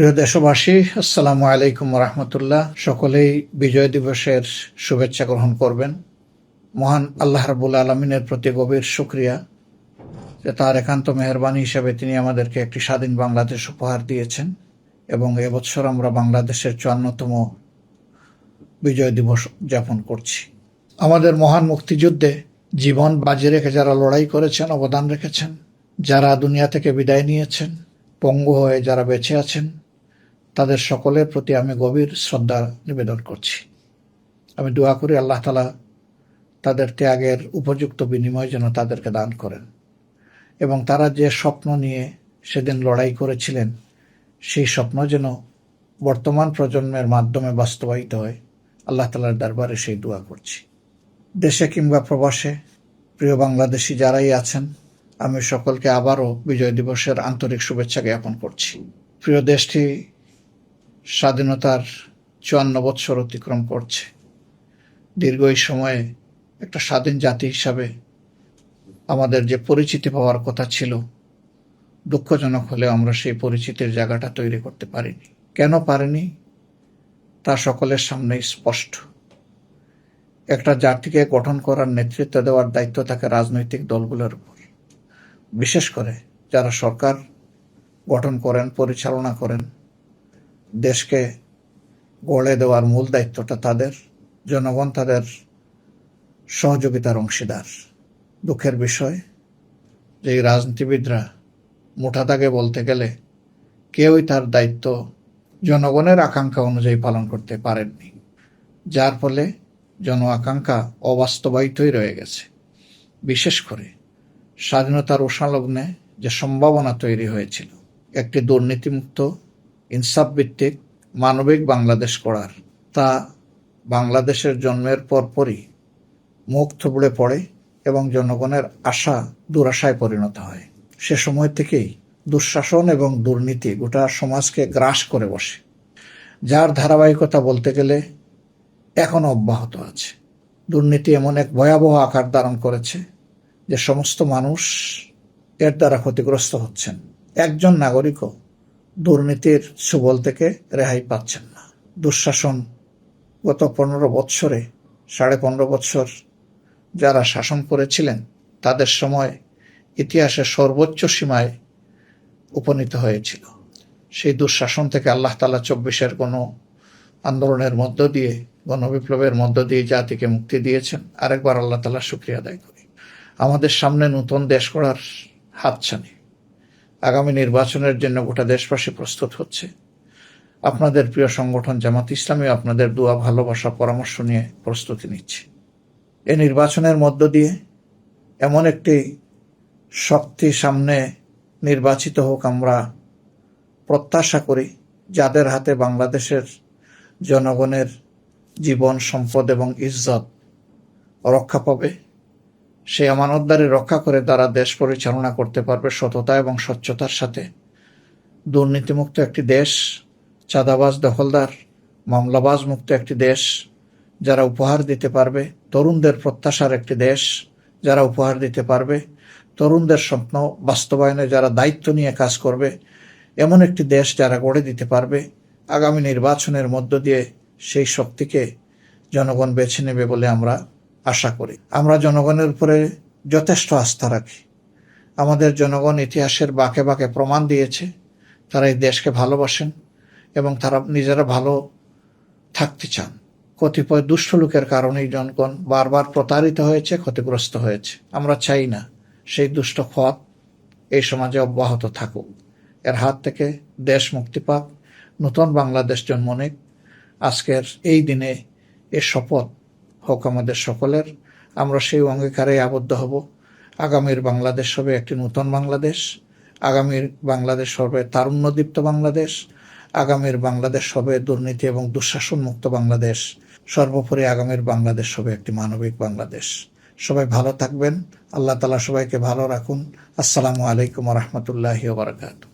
প্রিয় দেশবাসী, আসসালামু আলাইকুম রহমতুল্লাহ। সকলেই বিজয় দিবসের শুভেচ্ছা গ্রহণ করবেন। মহান আল্লাহ রাব্বুল আলমিনের প্রতি গভীর শুকরিয়া যে তার একান্ত মেহরবানি হিসাবে তিনি আমাদেরকে একটি স্বাধীন বাংলাদেশ উপহার দিয়েছেন এবং এবছর আমরা বাংলাদেশের 54তম বিজয় দিবস উদযাপন করছি। আমাদের মহান মুক্তিযুদ্ধে জীবন বাজি রেখে যারা লড়াই করেছেন, অবদান রেখেছেন, যারা দুনিয়া থেকে বিদায় নিয়েছেন, পঙ্গু হয়ে যারা বেঁচে আছেন, তাদের সকলের প্রতি আমি গভীর শ্রদ্ধা নিবেদন করছি। আমি দোয়া করি আল্লাহ তাআলা তাদের ত্যাগের উপযুক্ত বিনিময় যেন তাদেরকে দান করেন এবং তারা যে স্বপ্ন নিয়ে সেদিন লড়াই করেছিলেন সেই স্বপ্ন যেন বর্তমান প্রজন্মের মাধ্যমে বাস্তবায়িত হয়। আল্লাহ তাআলার দরবারে সেই দোয়া করছি। দেশে কিংবা প্রবাসে প্রিয় বাংলাদেশি যারাই আছেন, আমি সকলকে আবারও বিজয় দিবসের আন্তরিক শুভেচ্ছা জ্ঞাপন করছি। প্রিয় দেশটি স্বাধীনতার 54 বৎসর অতিক্রম করছে। দীর্ঘ এই সময়ে একটা স্বাধীন জাতি হিসাবে আমাদের যে পরিচিতি পাওয়ার কথা ছিল, দুঃখজনক হলেও আমরা সেই পরিচিতির জায়গাটা তৈরি করতে পারিনি। কেন পারিনি তা সকলের সামনেই স্পষ্ট। একটা জাতিকে গঠন করার নেতৃত্ব দেওয়ার দায়িত্ব থাকে রাজনৈতিক দলগুলোর উপর, বিশেষ করে যারা সরকার গঠন করেন, পরিচালনা করেন। দেশকে গড়ে দেওয়ার মূল দায়িত্বটা তাদের। জনগণ তাদের সহযোগিতার অংশীদার। দুঃখের বিষয় যে এই রাজনীতিবিদরা মুঠা দাগে বলতে গেলে কেউই তার দায়িত্ব জনগণের আকাঙ্ক্ষা অনুযায়ী পালন করতে পারেননি, যার ফলে জন আকাঙ্ক্ষা অবাস্তবায়িতই রয়ে গেছে। বিশেষ করে স্বাধীনতার উষালগ্নে যে সম্ভাবনা তৈরি হয়েছিল একটি দুর্নীতিমুক্ত, ইনসাফ ভিত্তিক, মানবিক বাংলাদেশ গড়ার, তা বাংলাদেশের জন্মের পরপরই মুখ থুবড়ে পড়ে এবং জনগণের আশা দুরাশায় পরিণত হয়। সে সময় থেকেই দুঃশাসন এবং দুর্নীতি গোটা সমাজকে গ্রাস করে বসে, যার ধারাবাহিকতা বলতে গেলে এখনো অব্যাহত আছে। দুর্নীতি এমন এক ভয়াবহ আকার ধারণ করেছে যে সমস্ত মানুষ এর দ্বারা ক্ষতিগ্রস্ত হচ্ছেন। একজন নাগরিকও দুর্নীতির সুবল থেকে রেহাই পাচ্ছেন না। দুঃশাসন গত 15 বৎসরে 15.5 বৎসর যারা শাসন করেছিলেন তাদের সময় ইতিহাসের সর্বোচ্চ সীমায় উপনীত হয়েছিল। সেই দুঃশাসন থেকে আল্লাহ তাআলা 24-এর গণ আন্দোলনের মধ্য দিয়ে, গণবিপ্লবের মধ্য দিয়ে জাতিকে মুক্তি দিয়েছেন। আরেকবার আল্লাহ তাআলার শুকরিয়া আদায় করি। আমাদের সামনে নতুন দেশ গড়ার হাতছানি। আগামী নির্বাচনের জন্য গোটা দেশবাসী প্রস্তুত হচ্ছে। আপনাদের প্রিয় সংগঠন জামাত ইসলামী আপনাদের দোয়া, ভালোবাসা, পরামর্শ নিয়ে প্রস্তুতি নিচ্ছে। এই নির্বাচনের মধ্য দিয়ে এমন একটি শক্তি সামনে নির্বাচিত হোক আমরা প্রত্যাশা করি, যাদের হাতে বাংলাদেশের জনগণের জীবন, সম্পদ এবং ইজ্জত রক্ষা পাবে। সেই আমানতদারি রক্ষা করে তারা দেশ পরিচালনা করতে পারবে সততা এবং স্বচ্ছতার সাথে। দুর্নীতিমুক্ত একটি দেশ, চাঁদাবাজ, দখলদার, মামলাবাজ মুক্ত একটি দেশ যারা উপহার দিতে পারবে। তরুণদের প্রত্যাশার একটি দেশ যারা উপহার দিতে পারবে। তরুণদের স্বপ্ন বাস্তবায়নে যারা দায়িত্ব নিয়ে কাজ করবে, এমন একটি দেশ যারা গড়ে দিতে পারবে। আগামী নির্বাচনের মধ্য দিয়ে সেই শক্তিকে জনগণ বেছে নেবে বলে আমরা আশা করি। আমরা জনগণের উপরে যথেষ্ট আস্থা রাখি। আমাদের জনগণ ইতিহাসের বাঁকে বাঁকে প্রমাণ দিয়েছে তারা এই দেশকে ভালোবাসেন এবং তারা নিজেরা ভালো থাকতে চান। কতিপয় দুষ্ট লোকের কারণেই জনগণ বারবার প্রতারিত হয়েছে, ক্ষতিগ্রস্ত হয়েছে। আমরা চাই না সেই দুষ্ট পথ এই সমাজে অব্যাহত থাকুক। এর হাত থেকে দেশ মুক্তি পাক, নতুন বাংলাদেশ জন্ম নিক। আজকের এই দিনে এ শপথ হোক আমাদের সকলের। আমরা সেই অঙ্গীকারে আবদ্ধ হব। আগামীর বাংলাদেশ হবে একটি নতুন বাংলাদেশ। আগামীর বাংলাদেশ হবে তারুণ্যদীপ্ত বাংলাদেশ। আগামীর বাংলাদেশ হবে দুর্নীতি এবং দুঃশাসন মুক্ত বাংলাদেশ। সর্বোপরি আগামীর বাংলাদেশ হবে একটি মানবিক বাংলাদেশ। সবাই ভালো থাকবেন। আল্লাহ তাআলা সবাইকে ভালো রাখুন। আসসালামু আলাইকুম ওয়া রাহমাতুল্লাহি ওয়া বারাকাতুহু।